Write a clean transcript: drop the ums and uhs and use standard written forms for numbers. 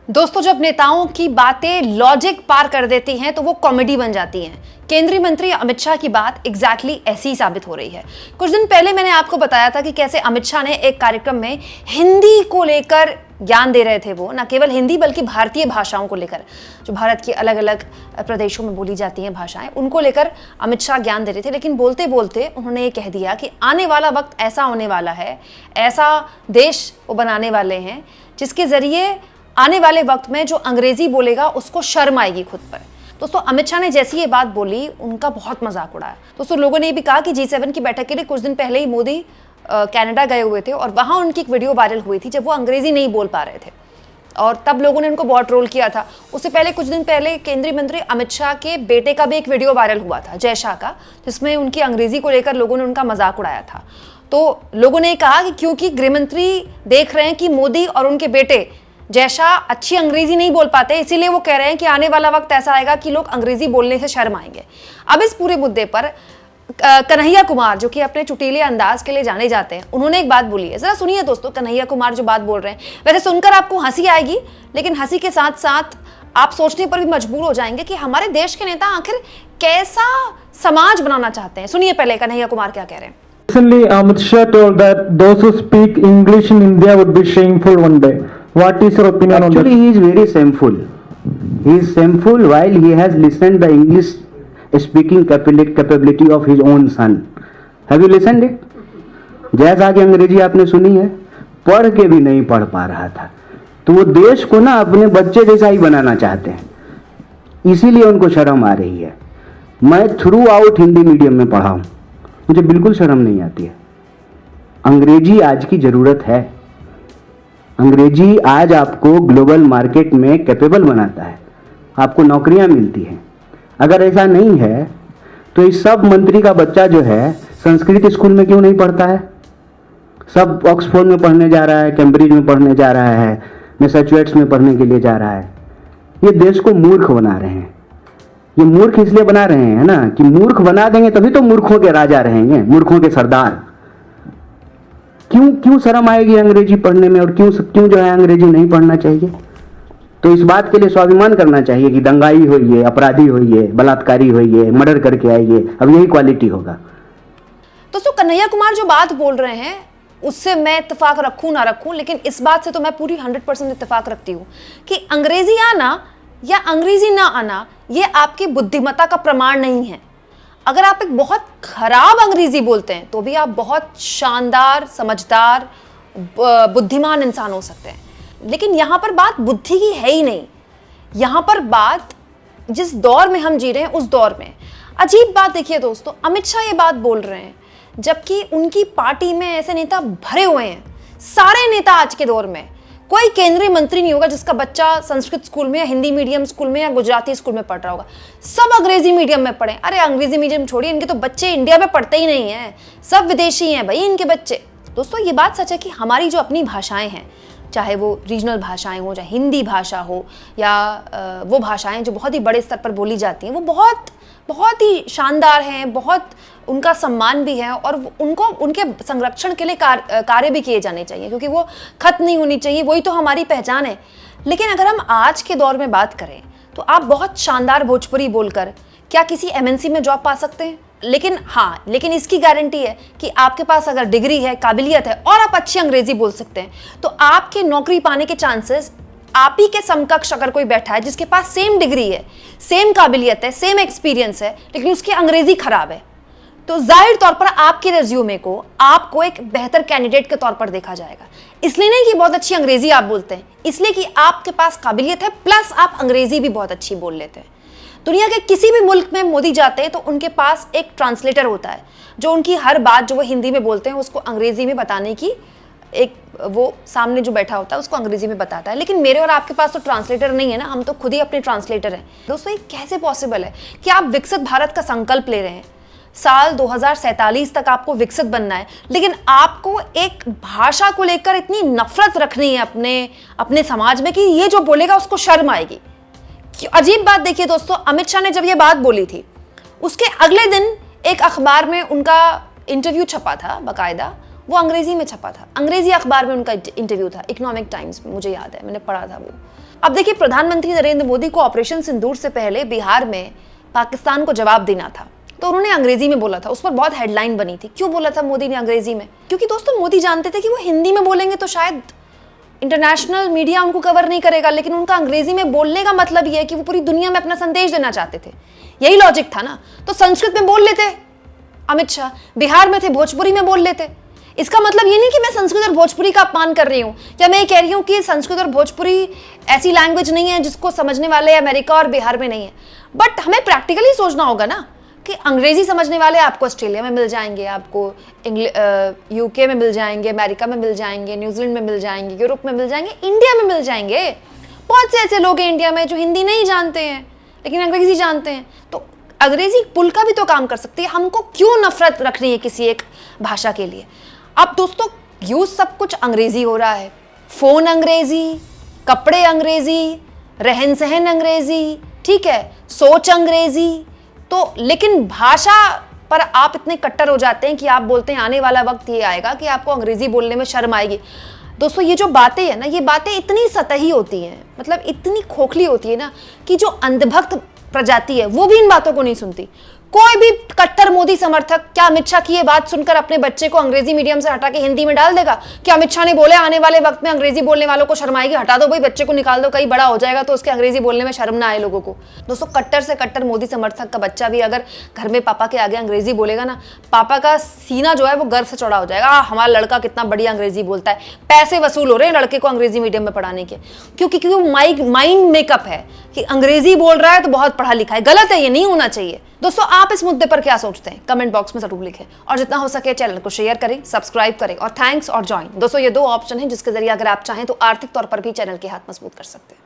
दोस्तों, जब नेताओं की बातें लॉजिक पार कर देती हैं तो वो कॉमेडी बन जाती हैं। केंद्रीय मंत्री अमित शाह की बात एग्जैक्टली ऐसी ही साबित हो रही है। कुछ दिन पहले मैंने आपको बताया था कि कैसे अमित शाह ने एक कार्यक्रम में हिंदी को लेकर ज्ञान दे रहे थे। वो न केवल हिंदी बल्कि भारतीय भाषाओं को लेकर, जो भारत की अलग अलग प्रदेशों में बोली जाती हैं भाषाएं, उनको लेकर अमित शाह ज्ञान दे रहे थे। लेकिन बोलते बोलते उन्होंने ये कह दिया कि आने वाला वक्त ऐसा होने वाला है, ऐसा देश वो बनाने वाले हैं जिसके जरिए आने वाले वक्त में जो अंग्रेजी बोलेगा उसको शर्म आएगी खुद पर। दोस्तों, अमित शाह ने जैसी ये बात बोली उनका बहुत मजाक उड़ाया। दोस्तों, लोगों ने ये भी कहा कि G7 की बैठक के लिए कुछ दिन पहले ही मोदी कनाडा गए हुए थे और वहां उनकी एक वीडियो वायरल हुई थी जब वो अंग्रेजी नहीं बोल पा रहे थे और तब लोगों ने उनको बहुत ट्रोल किया था। उससे पहले कुछ दिन पहले केंद्रीय मंत्री अमित शाह के बेटे का भी एक वीडियो वायरल हुआ था, जय शाह का, जिसमें उनकी अंग्रेजी को लेकर लोगों ने उनका मजाक उड़ाया था। तो लोगों ने कहा कि क्योंकि गृहमंत्री देख रहे हैं कि मोदी और उनके बेटे जय शाह अच्छी अंग्रेजी नहीं बोल पाते, इसीलिए वो कह रहे हैं कि आने वाला वक्त ऐसा आएगा कि लोग अंग्रेजी बोलने से शर्म आएंगे। अब इस पूरे मुद्दे पर कन्हैया कुमार, जो कि अपने चुटीले अंदाज के लिए जाने जाते हैं, उन्होंने एक बात बोली है। जरा सुनिए दोस्तों, कन्हैया कुमार जो बात बोल रहे हैं, वैसे सुनकर आपको हंसी आएगी, लेकिन हंसी के साथ साथ आप सोचने पर भी मजबूर हो जाएंगे कि हमारे देश के नेता आखिर कैसा समाज बनाना चाहते हैं। सुनिए पहले कन्हैया कुमार क्या कह रहे हैं। Recently, Amit Shah told that those who speak English in India would be shameful one day. What is your opinion on that? Actually, he is very shameful. He is shameful while he has listened the English speaking capability of his own son. Have you listened it? जैसा कि अंग्रेजी आपने सुनी है, पढ़ के भी नहीं पढ़ पा रहा था। तो वो देश को ना अपने बच्चे जैसा ही बनाना चाहते हैं, इसीलिए उनको शर्म आ रही है। मैं थ्रू आउट हिंदी मीडियम में पढ़ा हूँ, मुझे बिल्कुल शर्म नहीं आती है। अंग्रेजी आज की जरूरत है। अंग्रेजी आज आपको ग्लोबल मार्केट में कैपेबल बनाता है, आपको नौकरियां मिलती हैं। अगर ऐसा नहीं है तो इस सब मंत्री का बच्चा जो है संस्कृत स्कूल में क्यों नहीं पढ़ता है? सब ऑक्सफोर्ड में पढ़ने जा रहा है, कैम्ब्रिज में पढ़ने जा रहा है, मैसाचुसेट्स में पढ़ने के लिए जा रहा है। ये देश को मूर्ख बना रहे हैं। ये मूर्ख इसलिए बना रहे हैं ना कि मूर्ख बना देंगे तभी तो मूर्खों के राजा रहेंगे, मूर्खों के सरदार। क्यों शर्म आएगी अंग्रेजी पढ़ने में, और क्यों जो है अंग्रेजी नहीं पढ़ना चाहिए? तो इस बात के लिए स्वाभिमान करना चाहिए कि दंगाई होइए, अपराधी होइए, बलात्कारी होइए, मर्डर करके आइए, अब यही क्वालिटी होगा। दोस्तों, कन्हैया कुमार जो बात बोल रहे हैं उससे मैं इत्तेफाक रखूं ना रखूं, लेकिन इस बात से तो मैं पूरी 100% इत्तेफाक रखती हूं कि अंग्रेजी आना या अंग्रेजी ना आना ये आपकी बुद्धिमत्ता का प्रमाण नहीं है। अगर आप एक बहुत खराब अंग्रेजी बोलते हैं तो भी आप बहुत शानदार, समझदार, बुद्धिमान इंसान हो सकते हैं। लेकिन यहां पर बात बुद्धि की है ही नहीं। यहां पर बात जिस दौर में हम जी रहे हैं उस दौर में, अजीब बात देखिए दोस्तों, अमित शाह ये बात बोल रहे हैं जबकि उनकी पार्टी में ऐसे नेता भरे हुए हैं। सारे नेता आज के दौर में, कोई केंद्रीय मंत्री नहीं होगा जिसका बच्चा संस्कृत स्कूल में या हिंदी मीडियम स्कूल में या गुजराती स्कूल में पढ़ रहा होगा। सब अंग्रेजी मीडियम में पढ़े। अरे अंग्रेजी मीडियम छोड़िए, इनके तो बच्चे इंडिया में पढ़ते ही नहीं हैं, सब विदेशी हैं भाई इनके बच्चे। दोस्तों, ये बात सच है कि हमारी जो अपनी भाषाएं हैं, चाहे वो रीजनल भाषाएं हो, चाहे हिंदी भाषा हो या वो भाषाएं जो बहुत ही बड़े स्तर पर बोली जाती हैं, वो बहुत ही शानदार हैं, बहुत उनका सम्मान भी है और उनको उनके संरक्षण के लिए कार्य भी किए जाने चाहिए, क्योंकि वो खत्म नहीं होनी चाहिए, वही तो हमारी पहचान है। लेकिन अगर हम आज के दौर में बात करें तो आप बहुत शानदार भोजपुरी बोलकर क्या किसी MNC में जॉब पा सकते हैं? लेकिन इसकी गारंटी है कि आपके पास अगर डिग्री है, काबिलियत है और आप अच्छी अंग्रेजी बोल सकते हैं तो आपके नौकरी पाने के चांसेस आप ही के समकक्ष अगर कोई बैठा है जिसके पास सेम डिग्री है, सेम काबिलियत है, सेम एक्सपीरियंस है, लेकिन उसकी अंग्रेजी खराब है, तो जाहिर तौर पर आपके रिज्यूमे को आपको एक बेहतर कैंडिडेट के तौर पर देखा जाएगा। इसलिए नहीं कि बहुत अच्छी अंग्रेजी आप बोलते हैं, इसलिए कि आपके पास काबिलियत है प्लस आप अंग्रेजी भी बहुत अच्छी बोल लेते हैं। दुनिया के किसी भी मुल्क में मोदी जाते हैं तो उनके पास एक ट्रांसलेटर होता है जो उनकी हर बात जो वो हिंदी में बोलते हैं उसको अंग्रेजी में बताने की एक, वो सामने जो बैठा होता है उसको अंग्रेजी में बताता है। लेकिन मेरे और आपके पास तो ट्रांसलेटर नहीं है ना, हम तो खुद ही अपने ट्रांसलेटर हैं। दोस्तों, ये कैसे पॉसिबल है कि आप विकसित भारत का संकल्प ले रहे हैं, साल 2047 तक आपको विकसित बनना है, लेकिन आपको एक भाषा को लेकर इतनी नफरत रखनी है अपने समाज में कि ये जो बोलेगा उसको शर्म आएगी। अजीब बात देखिए दोस्तों, अमित शाह ने जब ये बात बोली थी उसके अगले दिन एक अखबार में उनका इंटरव्यू छपा था, बाकायदा वो अंग्रेजी में छपा था, अंग्रेजी अखबार में उनका इंटरव्यू था, इकोनॉमिक टाइम्स में, मुझे याद है मैंने पढ़ा था वो। अब देखिए, प्रधानमंत्री नरेंद्र मोदी को ऑपरेशन सिंदूर से पहले बिहार में पाकिस्तान को जवाब देना था, तो उन्होंने अंग्रेजी में बोला था। उस पर बहुत हेडलाइन बनी थी। क्यों बोला था मोदी ने अंग्रेजी में? क्योंकि दोस्तों मोदी जानते थे कि वो हिंदी में बोलेंगे तो शायद इंटरनेशनल मीडिया उनको कवर नहीं करेगा, लेकिन उनका अंग्रेजी में बोलने का मतलब ये है कि वो पूरी दुनिया में अपना संदेश देना चाहते थे। यही लॉजिक था ना। तो संस्कृत में बोल लेते अमित शाह, बिहार में थे भोजपुरी में बोल लेते। इसका मतलब ये नहीं कि मैं संस्कृत और भोजपुरी का अपमान कर रही हूं, या मैं ये कह रही हूं कि संस्कृत और भोजपुरी ऐसी लैंग्वेज नहीं है जिसको समझने वाले अमेरिका और बिहार में नहीं है। बट हमें प्रैक्टिकली सोचना होगा ना कि अंग्रेजी समझने वाले आपको ऑस्ट्रेलिया में मिल जाएंगे, आपको यूके में मिल जाएंगे, अमेरिका में मिल जाएंगे, न्यूजीलैंड में मिल जाएंगे, यूरोप में मिल जाएंगे, इंडिया में मिल जाएंगे। बहुत से ऐसे लोग हैं इंडिया में जो हिंदी नहीं जानते हैं लेकिन अंग्रेजी जानते हैं। तो अंग्रेजी पुल का भी तो काम कर सकती है। हमको क्यों नफरत रखनी है किसी एक भाषा के लिए? अब दोस्तों यूज सब कुछ अंग्रेजी हो रहा है। फोन अंग्रेजी, कपड़े अंग्रेजी, रहन सहन अंग्रेजी, ठीक है, सोच अंग्रेजी। तो लेकिन भाषा पर आप इतने कट्टर हो जाते हैं कि आप बोलते हैं आने वाला वक्त ये आएगा कि आपको अंग्रेजी बोलने में शर्म आएगी। दोस्तों ये जो बातें हैं ना, ये बातें इतनी सतही होती हैं, मतलब इतनी खोखली होती है ना, कि जो अंधभक्त प्रजाति है वो भी इन बातों को नहीं सुनती। कोई भी कट्टर मोदी समर्थक क्या अमित शाह की ये बात सुनकर अपने बच्चे को अंग्रेजी मीडियम से हटा के हिंदी में डाल देगा? क्या अमित शाह ने बोले आने वाले वक्त में अंग्रेजी बोलने वालों को शर्म आएगी? हटा दो भाई, बच्चे को निकाल दो, कहीं बड़ा हो जाएगा तो उसके अंग्रेजी बोलने में शर्म ना आए लोगों को। दोस्तों कट्टर से कट्टर मोदी समर्थक का बच्चा भी अगर घर में पापा के आगे अंग्रेजी बोलेगा ना, पापा का सीना जो है वो गर्व से चौड़ा हो जाएगा। हमारा लड़का कितना बढ़िया अंग्रेजी बोलता है। पैसे वसूल हो रहे हैं लड़के को अंग्रेजी मीडियम में पढ़ाने के, क्योंकि वो माइंड मेकअप है कि अंग्रेजी बोल रहा है तो बहुत पढ़ा लिखा है। गलत है, ये नहीं होना चाहिए। दोस्तों आप इस मुद्दे पर क्या सोचते हैं कमेंट बॉक्स में जरूर लिखें, और जितना हो सके चैनल को शेयर करें, सब्सक्राइब करें, और थैंक्स और ज्वाइन। दोस्तों ये 2 ऑप्शन हैं जिसके जरिए अगर आप चाहें तो आर्थिक तौर पर भी चैनल के हाथ मजबूत कर सकते हैं।